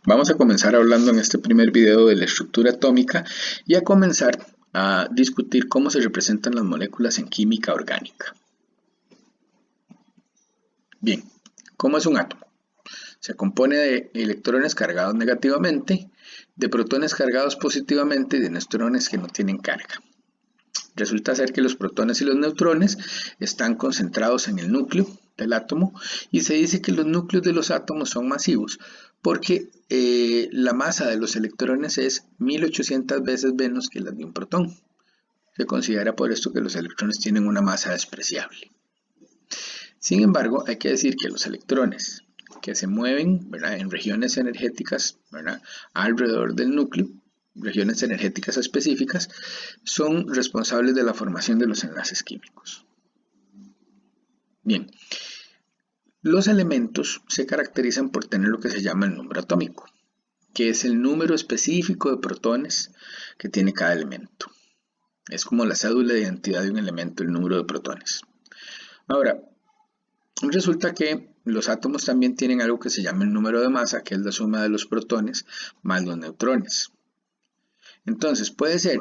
Vamos a comenzar hablando en este primer video de la estructura atómica y a comenzar a discutir cómo se representan las moléculas en química orgánica. Bien, ¿cómo es un átomo? Se compone de electrones cargados negativamente, de protones cargados positivamente y de neutrones que no tienen carga. Resulta ser que los protones y los neutrones están concentrados en el núcleo del átomo y se dice que los núcleos de los átomos son masivos porque la masa de los electrones es 1800 veces menos que la de un protón. Se considera por esto que los electrones tienen una masa despreciable. Sin embargo, hay que decir que los electrones que se mueven, ¿verdad?, en regiones energéticas, ¿verdad?, alrededor del núcleo, regiones energéticas específicas, son responsables de la formación de los enlaces químicos. Bien, los elementos se caracterizan por tener lo que se llama el número atómico, que es el número específico de protones que tiene cada elemento. Es como la cédula de identidad de un elemento, el número de protones. Ahora, resulta que los átomos también tienen algo que se llama el número de masa, que es la suma de los protones más los neutrones. Entonces, puede ser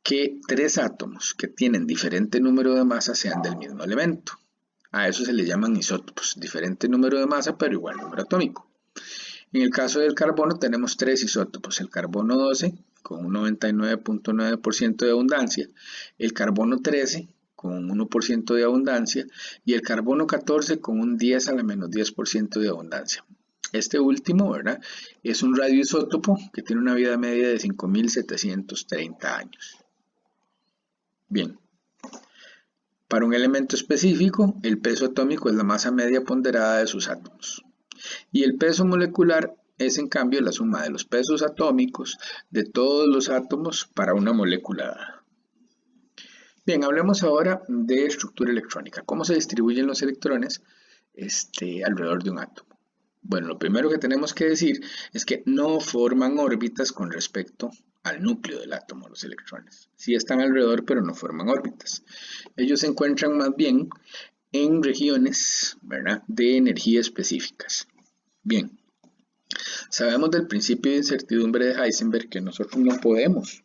que tres átomos que tienen diferente número de masa sean del mismo elemento. A eso se le llaman isótopos, diferente número de masa pero igual número atómico. En el caso del carbono tenemos tres isótopos, el carbono 12 con un 99.9% de abundancia, el carbono 13 con un 1% de abundancia y el carbono 14 con un 10 a la menos 10% de abundancia. Este último, ¿verdad?, es un radioisótopo que tiene una vida media de 5730 años. Bien, para un elemento específico, el peso atómico es la masa media ponderada de sus átomos. Y el peso molecular es en cambio la suma de los pesos atómicos de todos los átomos para una molécula dada. Bien, hablemos ahora de estructura electrónica. ¿Cómo se distribuyen los electrones alrededor de un átomo? Bueno, lo primero que tenemos que decir es que no forman órbitas con respecto al núcleo del átomo, los electrones. Sí están alrededor, pero no forman órbitas. Ellos se encuentran más bien en regiones, ¿verdad?, de energía específicas. Bien, sabemos del principio de incertidumbre de Heisenberg que nosotros no podemos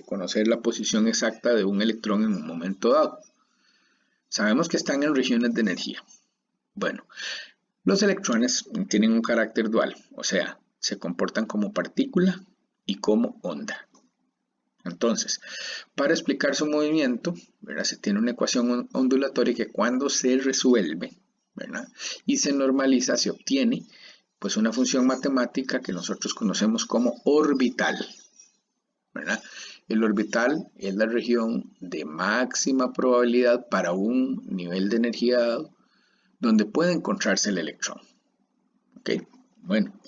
conocer la posición exacta de un electrón en un momento dado. Sabemos que están en regiones de energía. Bueno, los electrones tienen un carácter dual, o sea, se comportan como partícula y como onda. Entonces, para explicar su movimiento, ¿verdad?, se tiene una ecuación ondulatoria que cuando se resuelve, ¿verdad?, y se normaliza, se obtiene pues una función matemática que nosotros conocemos como orbital, ¿verdad? El orbital es la región de máxima probabilidad para un nivel de energía dado donde puede encontrarse el electrón. ¿Ok? Bueno,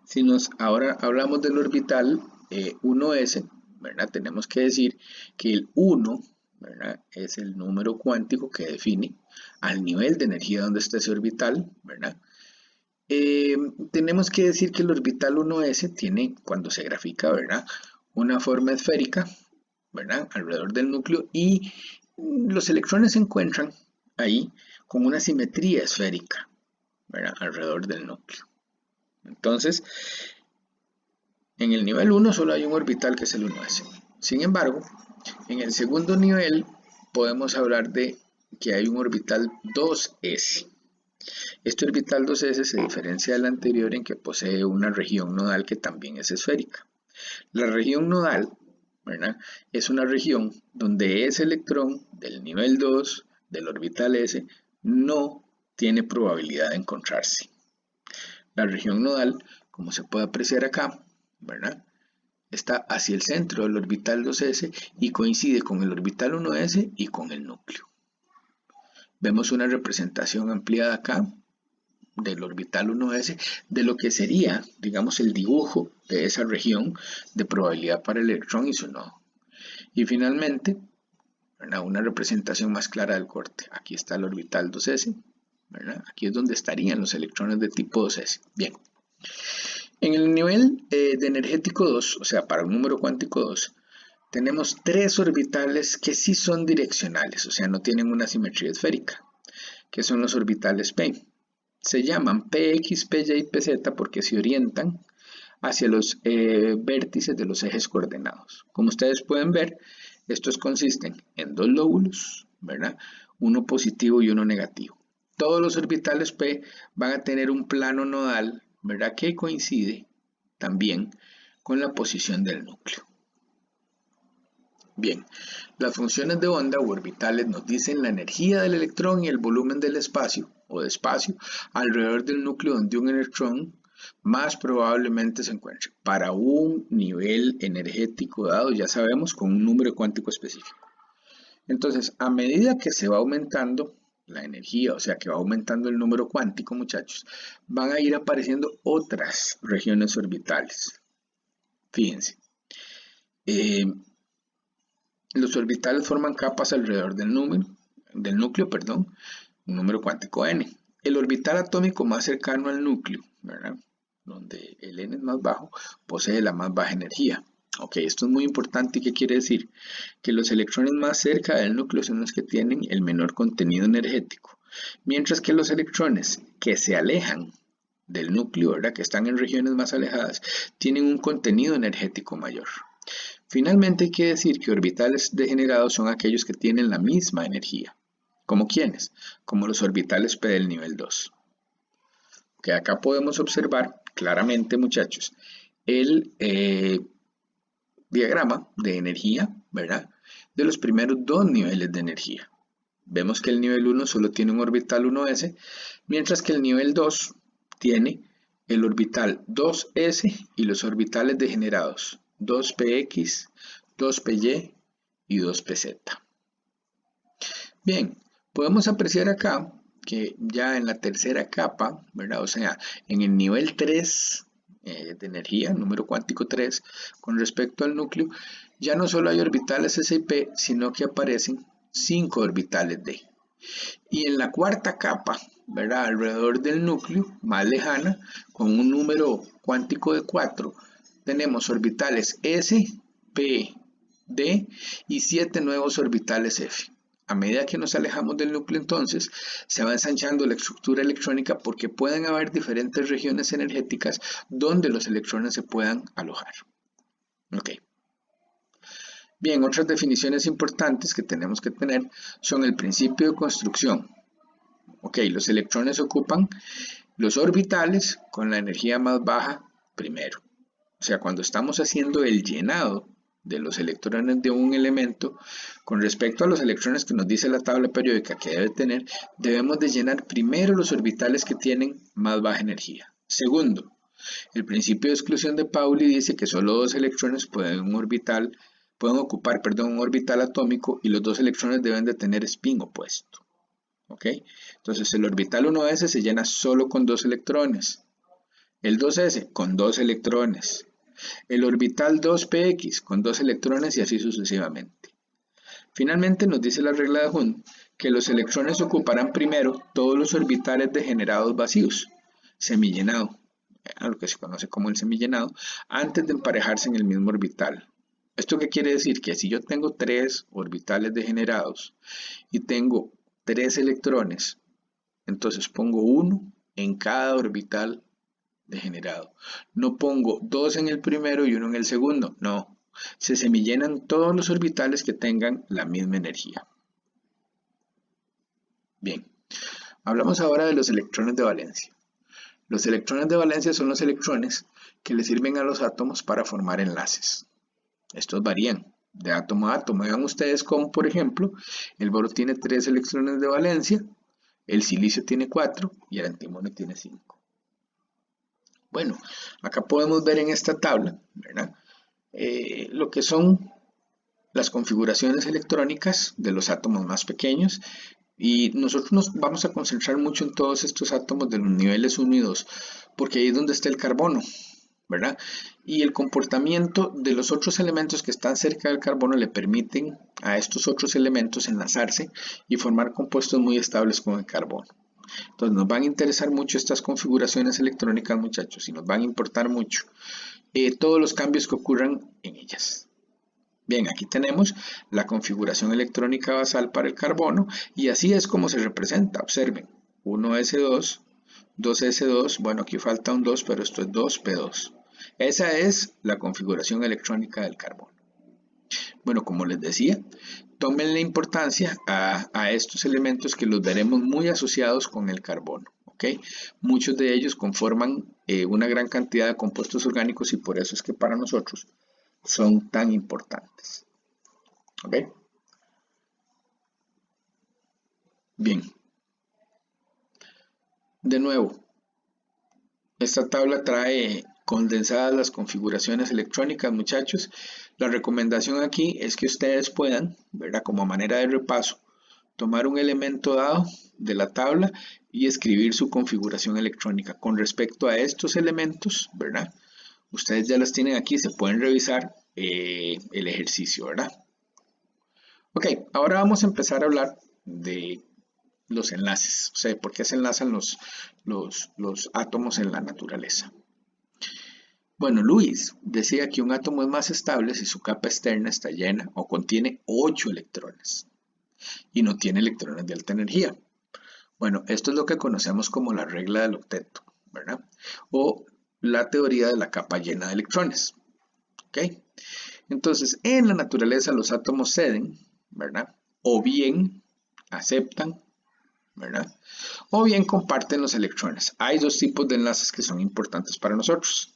si ahora hablamos del orbital 1s, ¿verdad?, tenemos que decir que el 1, ¿verdad?, es el número cuántico que define al nivel de energía donde está ese orbital, ¿verdad? Tenemos que decir que el orbital 1s tiene, cuando se grafica, ¿verdad?, una forma esférica, ¿verdad?, alrededor del núcleo, y los electrones se encuentran ahí con una simetría esférica, ¿verdad?, alrededor del núcleo. Entonces, en el nivel 1 solo hay un orbital que es el 1s. Sin embargo, en el segundo nivel podemos hablar de que hay un orbital 2s. Este orbital 2s se diferencia del anterior en que posee una región nodal que también es esférica. La región nodal, ¿verdad?, es una región donde ese electrón del nivel 2 del orbital s no tiene probabilidad de encontrarse. La región nodal, como se puede apreciar acá, ¿verdad?, está hacia el centro del orbital 2s y coincide con el orbital 1s y con el núcleo. Vemos una representación ampliada acá del orbital 1s de lo que sería, digamos, el dibujo de esa región de probabilidad para el electrón y su nodo. Y finalmente, ¿verdad?, una representación más clara del corte. Aquí está el orbital 2s, ¿verdad? Aquí es donde estarían los electrones de tipo 2s. Bien. En el nivel de energético 2, o sea, para un número cuántico 2, tenemos tres orbitales que sí son direccionales, o sea, no tienen una simetría esférica, que son los orbitales p. Se llaman px, py y pz porque se orientan hacia los vértices de los ejes coordenados. Como ustedes pueden ver, estos consisten en dos lóbulos, ¿verdad? Uno positivo y uno negativo. Todos los orbitales P van a tener un plano nodal, ¿verdad? Que coincide también con la posición del núcleo. Bien, las funciones de onda u orbitales nos dicen la energía del electrón y el volumen del espacio o de espacio alrededor del núcleo donde un electrón más probablemente se encuentre para un nivel energético dado, ya sabemos, con un número cuántico específico. Entonces, a medida que se va aumentando la energía, o sea que va aumentando el número cuántico, muchachos, van a ir apareciendo otras regiones orbitales. Fíjense. Los orbitales forman capas alrededor del núcleo, un número cuántico n. El orbital atómico más cercano al núcleo, ¿verdad?, donde el n es más bajo, posee la más baja energía. Ok, esto es muy importante. ¿Y qué quiere decir? Que los electrones más cerca del núcleo son los que tienen el menor contenido energético, mientras que los electrones que se alejan del núcleo, ¿verdad?, que están en regiones más alejadas, tienen un contenido energético mayor. Finalmente hay que decir que orbitales degenerados son aquellos que tienen la misma energía. ¿Como quiénes? Como los orbitales P del nivel 2. Que acá podemos observar claramente, muchachos, el diagrama de energía, ¿verdad?, de los primeros dos niveles de energía. Vemos que el nivel 1 solo tiene un orbital 1s, mientras que el nivel 2 tiene el orbital 2s y los orbitales degenerados 2px, 2py y 2pz. Bien, podemos apreciar acá que ya en la tercera capa, ¿verdad?, o sea, en el nivel 3 de energía, número cuántico 3, con respecto al núcleo, ya no solo hay orbitales s y p, sino que aparecen 5 orbitales d. Y en la cuarta capa, ¿verdad?, alrededor del núcleo, más lejana, con un número cuántico de 4, tenemos orbitales s, p, d y 7 nuevos orbitales f. A medida que nos alejamos del núcleo, entonces, se va ensanchando la estructura electrónica porque pueden haber diferentes regiones energéticas donde los electrones se puedan alojar. Ok. Bien, otras definiciones importantes que tenemos que tener son el principio de construcción. Ok, los electrones ocupan los orbitales con la energía más baja primero. O sea, cuando estamos haciendo el llenado de los electrones de un elemento, con respecto a los electrones que nos dice la tabla periódica que debe tener, debemos de llenar primero los orbitales que tienen más baja energía. Segundo, el principio de exclusión de Pauli dice que solo dos electrones pueden ocupar un orbital atómico y los dos electrones deben de tener spin opuesto. ¿Ok? Entonces el orbital 1s se llena solo con dos electrones, el 2s con dos electrones, el orbital 2px con dos electrones y así sucesivamente. Finalmente nos dice la regla de Hund que los electrones ocuparán primero todos los orbitales degenerados vacíos, semillenado, lo que se conoce como el semillenado, antes de emparejarse en el mismo orbital. ¿Esto qué quiere decir? Que si yo tengo 3 orbitales degenerados y tengo 3 electrones, entonces pongo 1 en cada orbital degenerado. No pongo 2 en el primero y 1 en el segundo, no. Se semillenan todos los orbitales que tengan la misma energía. Bien, hablamos ahora de los electrones de valencia. Los electrones de valencia son los electrones que le sirven a los átomos para formar enlaces. Estos varían de átomo a átomo. Vean ustedes como, por ejemplo, el boro tiene 3 electrones de valencia, el silicio tiene 4 y el antimonio tiene 5. Bueno, acá podemos ver en esta tabla, ¿verdad?, lo que son las configuraciones electrónicas de los átomos más pequeños, y nosotros nos vamos a concentrar mucho en todos estos átomos de los niveles 1 y 2, porque ahí es donde está el carbono, ¿verdad? Y el comportamiento de los otros elementos que están cerca del carbono le permiten a estos otros elementos enlazarse y formar compuestos muy estables con el carbono. Entonces nos van a interesar mucho estas configuraciones electrónicas, muchachos, y nos van a importar mucho todos los cambios que ocurran en ellas. Bien, aquí tenemos la configuración electrónica basal para el carbono y así es como se representa. Observen, 1s2, 2s2, bueno, aquí falta un 2, pero esto es 2p2. Esa es la configuración electrónica del carbono. Bueno, como les decía, tomen la importancia a estos elementos que los veremos muy asociados con el carbono. ¿Okay? Muchos de ellos conforman una gran cantidad de compuestos orgánicos y por eso es que para nosotros son tan importantes. ¿Okay? Bien. De nuevo, esta tabla trae condensadas las configuraciones electrónicas, muchachos. La recomendación aquí es que ustedes puedan, ¿verdad? Como manera de repaso, tomar un elemento dado de la tabla y escribir su configuración electrónica. Con respecto a estos elementos, ¿verdad? Ustedes ya las tienen aquí, se pueden revisar el ejercicio, ¿verdad? Ok, ahora vamos a empezar a hablar de los enlaces, o sea, por qué se enlazan los átomos en la naturaleza. Bueno, Luis decía que un átomo es más estable si su capa externa está llena o contiene 8 electrones y no tiene electrones de alta energía. Bueno, esto es lo que conocemos como la regla del octeto, ¿verdad? O la teoría de la capa llena de electrones. ¿Ok? Entonces, en la naturaleza los átomos ceden, ¿verdad? O bien aceptan, ¿verdad? O bien comparten los electrones. Hay dos tipos de enlaces que son importantes para nosotros.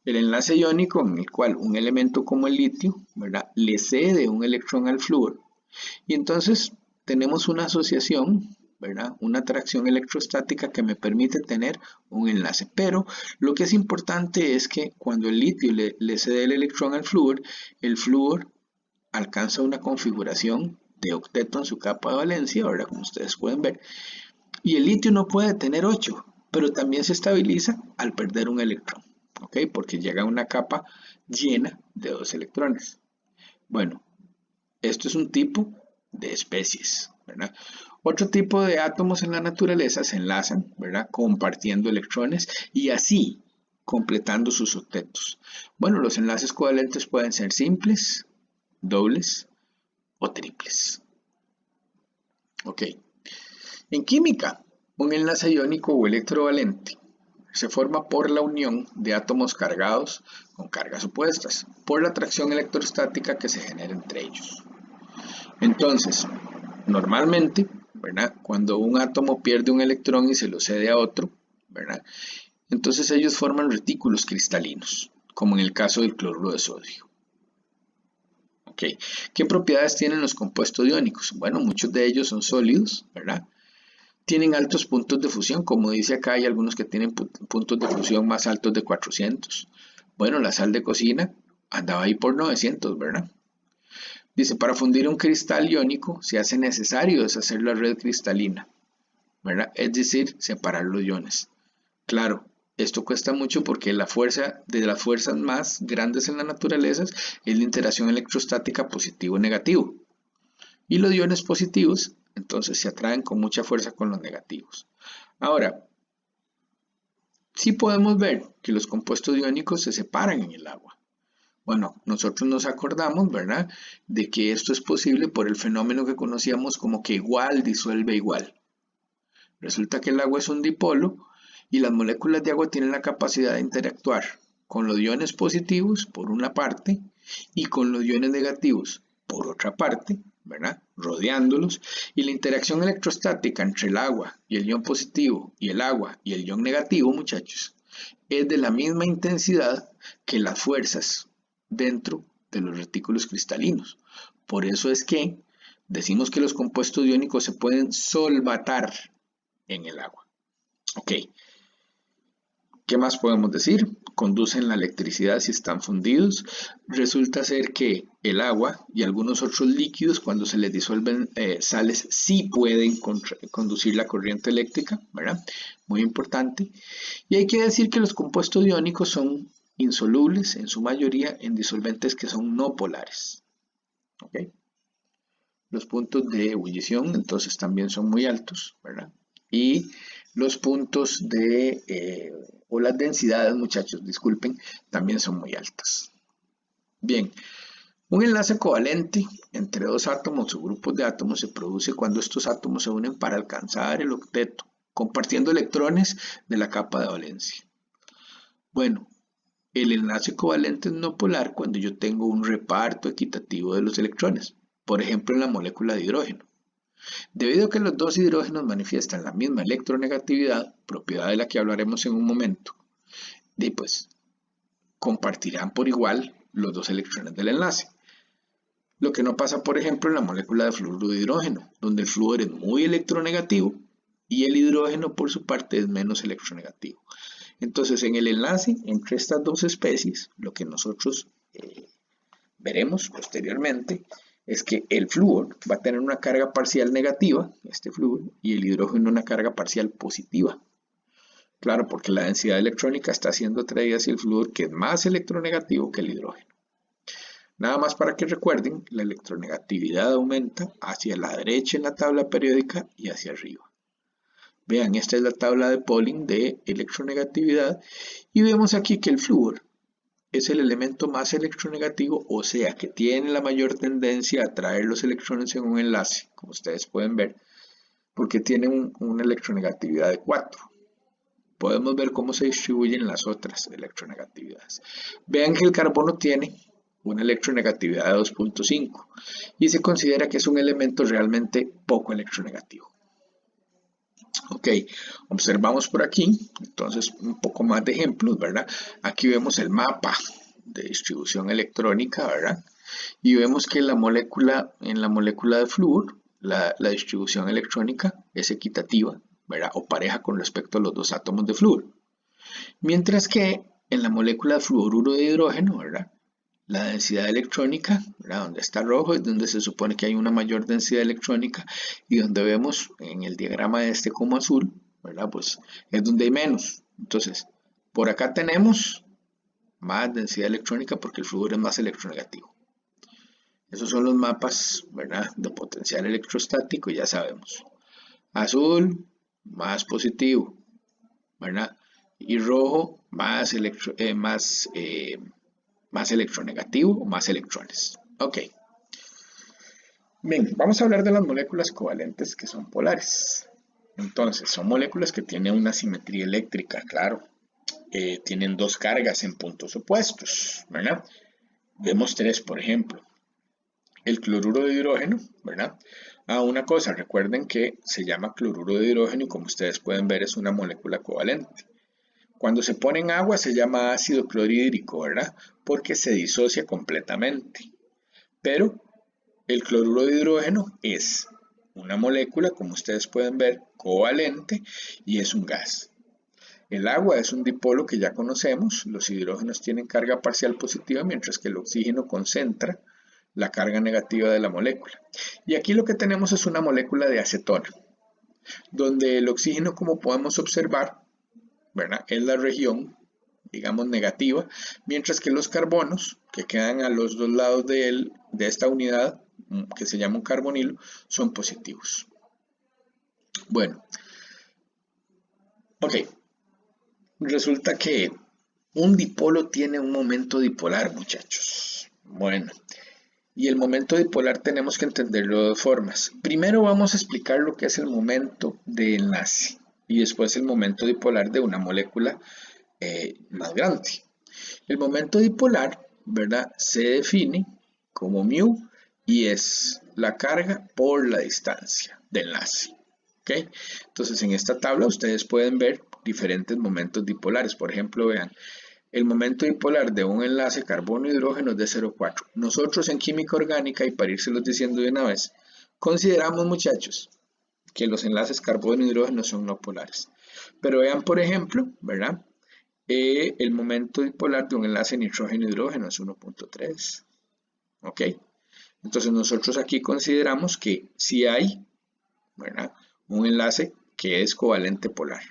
El enlace iónico, en el cual un elemento como el litio, ¿verdad? Le cede un electrón al flúor. Y entonces tenemos una asociación, ¿verdad? Una atracción electrostática que me permite tener un enlace. Pero lo que es importante es que cuando el litio le cede el electrón al el flúor alcanza una configuración de octeto en su capa de valencia, ¿verdad? Como ustedes pueden ver. Y el litio no puede tener 8, pero también se estabiliza al perder un electrón, ¿ok? Porque llega a una capa llena de 2 electrones. Bueno, esto es un tipo de especies, ¿verdad? Otro tipo de átomos en la naturaleza se enlazan, ¿verdad? Compartiendo electrones y así completando sus octetos. Bueno, los enlaces covalentes pueden ser simples, dobles o triples. Ok. En química, un enlace iónico o electrovalente se forma por la unión de átomos cargados con cargas opuestas, por la atracción electrostática que se genera entre ellos. Entonces, normalmente, ¿verdad? Cuando un átomo pierde un electrón y se lo cede a otro, ¿verdad? Entonces ellos forman retículos cristalinos, como en el caso del cloruro de sodio. Okay. ¿Qué propiedades tienen los compuestos iónicos? Bueno, muchos de ellos son sólidos, ¿verdad? Tienen altos puntos de fusión, como dice acá, hay algunos que tienen puntos de fusión más altos de 400. Bueno, la sal de cocina andaba ahí por 900, ¿verdad? Dice, para fundir un cristal iónico se hace necesario deshacer la red cristalina, ¿verdad? Es decir, separar los iones. Claro, esto cuesta mucho porque la fuerza de las fuerzas más grandes en la naturaleza es la interacción electrostática positivo-negativo. Y los iones positivos, entonces, se atraen con mucha fuerza con los negativos. Ahora, sí podemos ver que los compuestos iónicos se separan en el agua. Bueno, nosotros nos acordamos, ¿verdad?, de que esto es posible por el fenómeno que conocíamos como que igual disuelve igual. Resulta que el agua es un dipolo y las moléculas de agua tienen la capacidad de interactuar con los iones positivos por una parte y con los iones negativos por otra parte, ¿verdad?, rodeándolos, y la interacción electrostática entre el agua y el ion positivo y el agua y el ion negativo, muchachos, es de la misma intensidad que las fuerzas dentro de los retículos cristalinos. Por eso es que decimos que los compuestos iónicos se pueden solvatar en el agua. Ok, ¿qué más podemos decir? Conducen la electricidad si están fundidos. Resulta ser que el agua y algunos otros líquidos, cuando se les disuelven sales, sí pueden conducir la corriente eléctrica, ¿verdad? Muy importante. Y hay que decir que los compuestos iónicos son insolubles en su mayoría en disolventes que son no polares. ¿Okay? Los puntos de ebullición entonces también son muy altos, ¿verdad? Y los puntos o las densidades, muchachos, disculpen, también son muy altas. Bien, un enlace covalente entre dos átomos o grupos de átomos se produce cuando estos átomos se unen para alcanzar el octeto, compartiendo electrones de la capa de valencia. Bueno, el enlace covalente es no polar cuando yo tengo un reparto equitativo de los electrones, por ejemplo en la molécula de hidrógeno. Debido a que los dos hidrógenos manifiestan la misma electronegatividad, propiedad de la que hablaremos en un momento, pues compartirán por igual los dos electrones del enlace. Lo que no pasa, por ejemplo, en la molécula de fluoruro de hidrógeno, donde el flúor es muy electronegativo y el hidrógeno por su parte es menos electronegativo. Entonces, en el enlace entre estas dos especies, lo que nosotros veremos posteriormente es que el flúor va a tener una carga parcial negativa, este flúor, y el hidrógeno una carga parcial positiva. Claro, porque la densidad electrónica está siendo atraída hacia el flúor, que es más electronegativo que el hidrógeno. Nada más para que recuerden, la electronegatividad aumenta hacia la derecha en la tabla periódica y hacia arriba. Vean, esta es la tabla de Pauling de electronegatividad y vemos aquí que el flúor es el elemento más electronegativo, o sea que tiene la mayor tendencia a atraer los electrones en un enlace, como ustedes pueden ver, porque tiene una electronegatividad de 4. Podemos ver cómo se distribuyen las otras electronegatividades. Vean que el carbono tiene una electronegatividad de 2.5 y se considera que es un elemento realmente poco electronegativo. Ok, observamos por aquí, entonces un poco más de ejemplos, ¿verdad? Aquí vemos el mapa de distribución electrónica, ¿verdad? Y vemos que en la molécula de flúor, la distribución electrónica es equitativa, ¿verdad? O pareja con respecto a los dos átomos de flúor. Mientras que en la molécula de fluoruro de hidrógeno, ¿verdad? La densidad electrónica, ¿verdad? Donde está rojo es donde se supone que hay una mayor densidad electrónica y donde vemos en el diagrama este como azul, ¿verdad? Pues es donde hay menos. Entonces, por acá tenemos más densidad electrónica porque el flúor es más electronegativo. Esos son los mapas, ¿verdad? De potencial electrostático, ya sabemos. Azul, más positivo, ¿verdad? Y rojo, más electronegativo o más electrones. Ok. Bien, vamos a hablar de las moléculas covalentes que son polares. Entonces, son moléculas que tienen una simetría eléctrica, claro. Tienen dos cargas en puntos opuestos, ¿verdad? Vemos tres, por ejemplo. El cloruro de hidrógeno, ¿verdad? Una cosa, recuerden que se llama cloruro de hidrógeno y como ustedes pueden ver es una molécula covalente. Cuando se pone en agua se llama ácido clorhídrico, ¿verdad? Porque se disocia completamente. Pero el cloruro de hidrógeno es una molécula, como ustedes pueden ver, covalente y es un gas. El agua es un dipolo que ya conocemos, los hidrógenos tienen carga parcial positiva mientras que el oxígeno concentra la carga negativa de la molécula. Y aquí lo que tenemos es una molécula de acetona, donde el oxígeno, como podemos observar, ¿verdad? Es la región, digamos, negativa, mientras que los carbonos, que quedan a los dos lados de esta unidad, que se llama un carbonilo, son positivos. Bueno, ok, resulta que un dipolo tiene un momento dipolar, muchachos. Bueno, y el momento dipolar tenemos que entenderlo de dos formas. Primero vamos a explicar lo que es el momento de enlace y después el momento dipolar de una molécula más grande. El momento dipolar, ¿verdad? Se define como μ y es la carga por la distancia de enlace. ¿Ok? Entonces en esta tabla ustedes pueden ver diferentes momentos dipolares. Por ejemplo, vean, el momento dipolar de un enlace carbono-hidrógeno es de 0,4. Nosotros en química orgánica, y para irselos diciendo de una vez, consideramos, muchachos, que los enlaces carbono-hidrógeno son no polares. Pero vean, por ejemplo, ¿verdad? El momento dipolar de un enlace nitrógeno-hidrógeno es 1.3. ¿Ok? Entonces nosotros aquí consideramos que sí hay, ¿verdad? Un enlace que es covalente polar.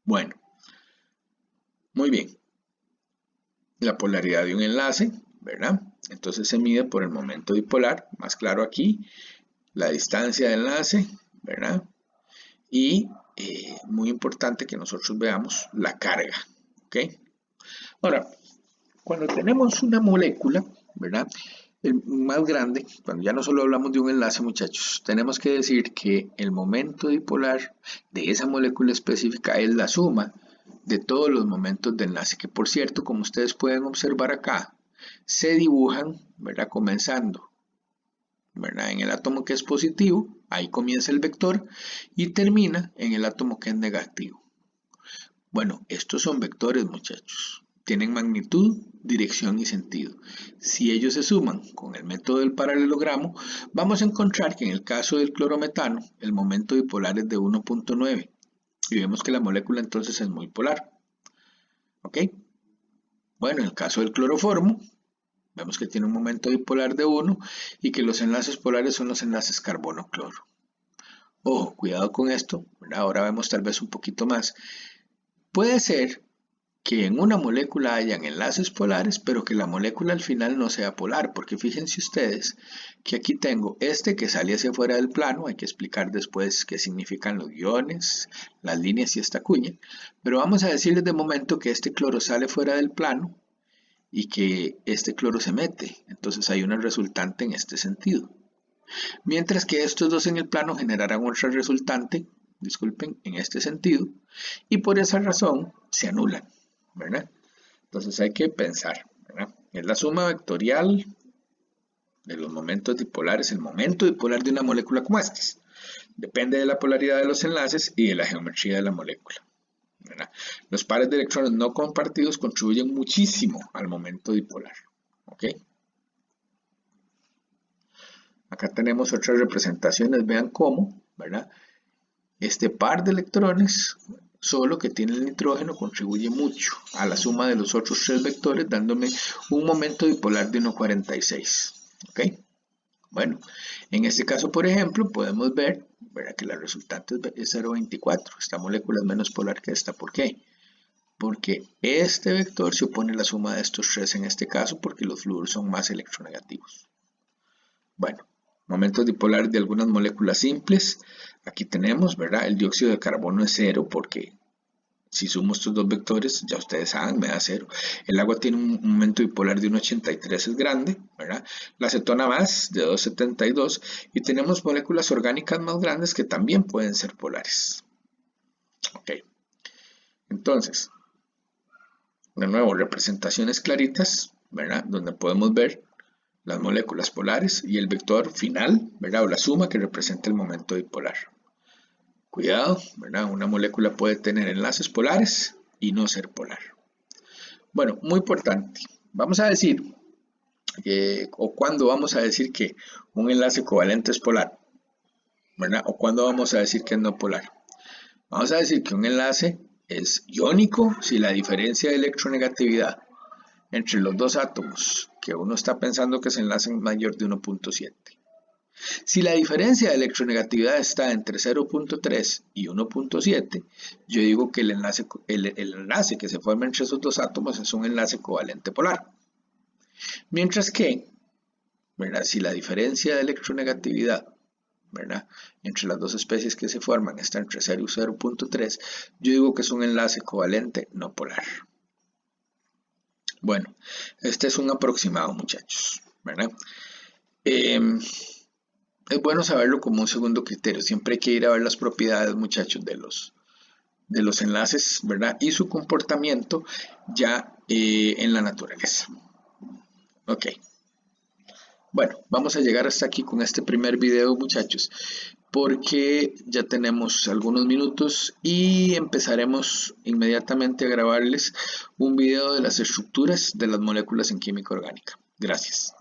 Bueno, muy bien. La polaridad de un enlace, ¿verdad? Entonces se mide por el momento dipolar, más claro aquí, la distancia de enlace, ¿verdad? Y muy importante que nosotros veamos la carga, ¿ok? Ahora, cuando tenemos una molécula, ¿verdad? Más grande, cuando ya no solo hablamos de un enlace, muchachos, tenemos que decir que el momento dipolar de esa molécula específica es la suma de todos los momentos de enlace, que por cierto, como ustedes pueden observar acá, se dibujan, ¿verdad? Comenzando, ¿verdad? En el átomo que es positivo, ahí comienza el vector, y termina en el átomo que es negativo. Bueno, estos son vectores, muchachos. Tienen magnitud, dirección y sentido. Si ellos se suman con el método del paralelogramo, vamos a encontrar que en el caso del clorometano, el momento dipolar es de 1.9 y vemos que la molécula entonces es muy polar. ¿Ok? Bueno, en el caso del cloroformo, vemos que tiene un momento dipolar de 1 y que los enlaces polares son los enlaces carbono-cloro. Ojo, cuidado con esto, ¿verdad? Ahora vemos tal vez un poquito más. Puede ser que en una molécula hayan enlaces polares, pero que la molécula al final no sea polar, porque fíjense ustedes que aquí tengo este que sale hacia fuera del plano, hay que explicar después qué significan los guiones, las líneas y esta cuña, pero vamos a decirles de momento que este cloro sale fuera del plano y que este cloro se mete, entonces hay una resultante en este sentido. Mientras que estos dos en el plano generarán otra resultante, disculpen, en este sentido, y por esa razón se anulan, ¿verdad? Entonces hay que pensar, ¿verdad? Es la suma vectorial de los momentos dipolares, el momento dipolar de una molécula como esta. Depende de la polaridad de los enlaces y de la geometría de la molécula, ¿verdad? Los pares de electrones no compartidos contribuyen muchísimo al momento dipolar, ¿ok? Acá tenemos otras representaciones, vean cómo, ¿verdad? Este par de electrones, solo que tiene el nitrógeno, contribuye mucho a la suma de los otros tres vectores, dándome un momento dipolar de 1,46. ¿Ok? Bueno, en este caso, por ejemplo, podemos ver, ¿verdad?, que la resultante es 0,24. Esta molécula es menos polar que esta. ¿Por qué? Porque este vector se opone a la suma de estos tres en este caso, porque los fluoros son más electronegativos. Bueno, momentos dipolares de algunas moléculas simples. Aquí tenemos, ¿verdad? El dióxido de carbono es 0 porque si sumo estos dos vectores, ya ustedes saben, me da 0. El agua tiene un momento dipolar de 1,83, es grande, ¿verdad? La acetona más, de 2,72. Y tenemos moléculas orgánicas más grandes que también pueden ser polares. Ok. Entonces, de nuevo, representaciones claritas, ¿verdad? Donde podemos ver las moléculas polares y el vector final, ¿verdad? O la suma que representa el momento dipolar. Cuidado, ¿verdad? Una molécula puede tener enlaces polares y no ser polar. Bueno, muy importante. Vamos a decir, o cuándo vamos a decir que un enlace covalente es polar, ¿verdad? O cuándo vamos a decir que es no polar. Vamos a decir que un enlace es iónico si la diferencia de electronegatividad entre los dos átomos que uno está pensando que se enlacen es mayor de 1.7. Si la diferencia de electronegatividad está entre 0.3 y 1.7, yo digo que el enlace que se forma entre esos dos átomos es un enlace covalente polar. Mientras que, ¿verdad?, si la diferencia de electronegatividad, ¿verdad?, entre las dos especies que se forman está entre 0 y 0.3, yo digo que es un enlace covalente no polar. Bueno, este es un aproximado, muchachos, ¿verdad? Es bueno saberlo como un segundo criterio. Siempre hay que ir a ver las propiedades, muchachos, de los enlaces, ¿verdad? Y su comportamiento ya en la naturaleza. Ok. Bueno, vamos a llegar hasta aquí con este primer video, muchachos, porque ya tenemos algunos minutos y empezaremos inmediatamente a grabarles un video de las estructuras de las moléculas en química orgánica. Gracias.